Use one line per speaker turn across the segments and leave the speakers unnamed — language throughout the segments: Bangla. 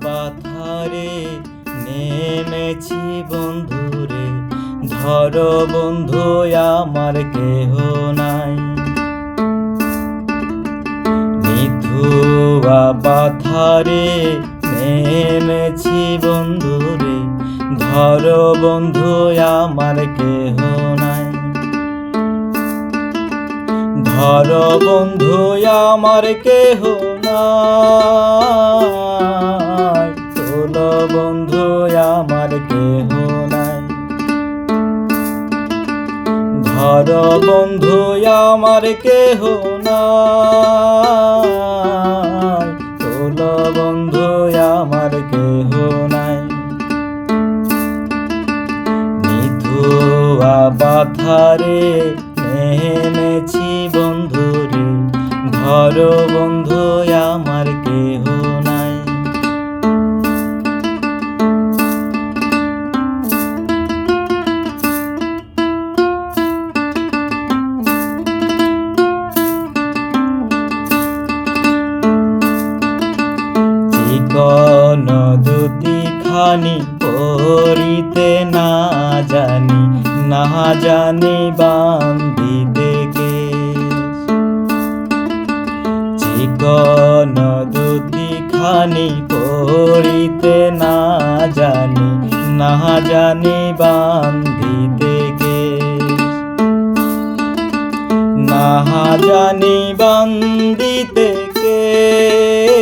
পাথারে নেমেছি বন্ধুরে, ধর বন্ধু আমার কেহ নাই। মিথুয়া পাথারে নেমেছি বন্ধুরে, ধর বন্ধু আমার কেহ নাই। ধর বন্ধু আমার কেহ নাই, তোল বন্ধু আমার কেহ নাই। ধর বন্ধু আমার কেহ নাই, তোল বন্ধু আমার কেহ নাই। মিথুয়া পাথারে নেমেছি বন্ধুরে, ধর বন্ধু আমার কেহ নাই। চিকন দুটি খানি পরিতে না জানি, না জানি বান্ধিতে কেশ। চিকন দুটি খানি পরিতে না জানি, না জানি বান্ধিতে কেশ। না জানি বান্ধিতে কেশ,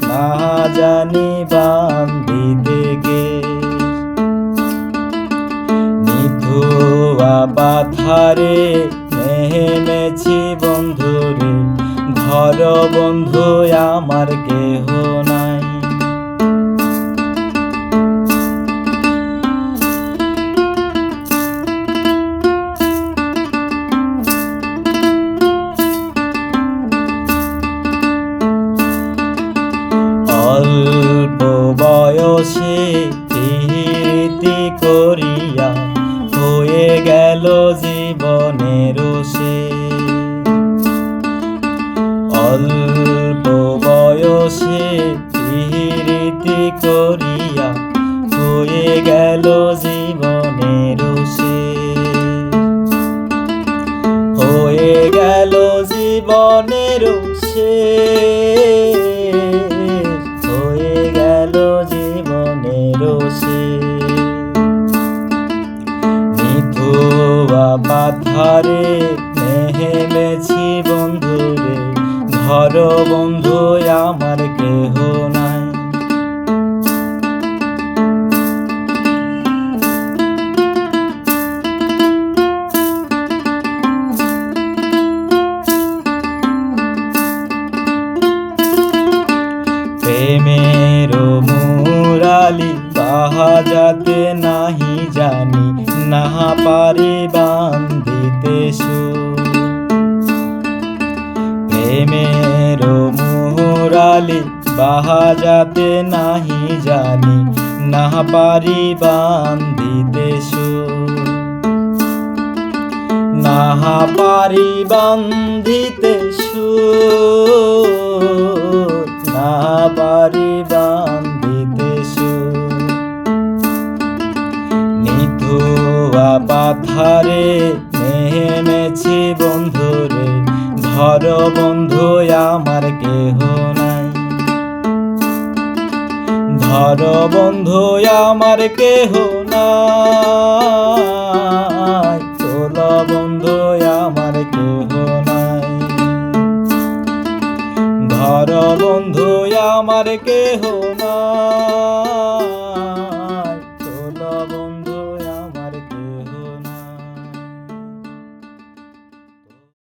না জানি বান্ধিতে কেশ। মিথুয়া পাথারে নেমেছি বন্ধুরে, ধর বন্ধু আমার কেহ নাই। অল্প বয়সে প্রীতি করিয়া হয়ে গেল জীবনের শেষ। অল্প বয়সে প্রীতি করিয়া হয়ে গেল জীবনের শেষ। হয়ে গেল জীবনের শেষ, হয়ে গেল জীবনের শেষ। মিথুয়া পাথারে নেমেছি বন্ধুরে, ধর বন্ধু আমার কেহ নাই। প্রেমের মুরালি বাজাতে নাহি জানি, না পারি বান্ধিতে সুর। প্রেমের মুরালি বাজাতে নাহি জানি, না পারি বান্ধিতে সুর। না পারি বান্ধিতে সুর, না পারি বান্ধিতে সুর। মিথুয়া পাথারে নেমেছি বন্ধুরে, ধর বন্ধু আমার কেহ নাই। ধর বন্ধু আমার কেহ নাই, তোল বন্ধু আমার কেহ নাই। ধর বন্ধু আমার কেহ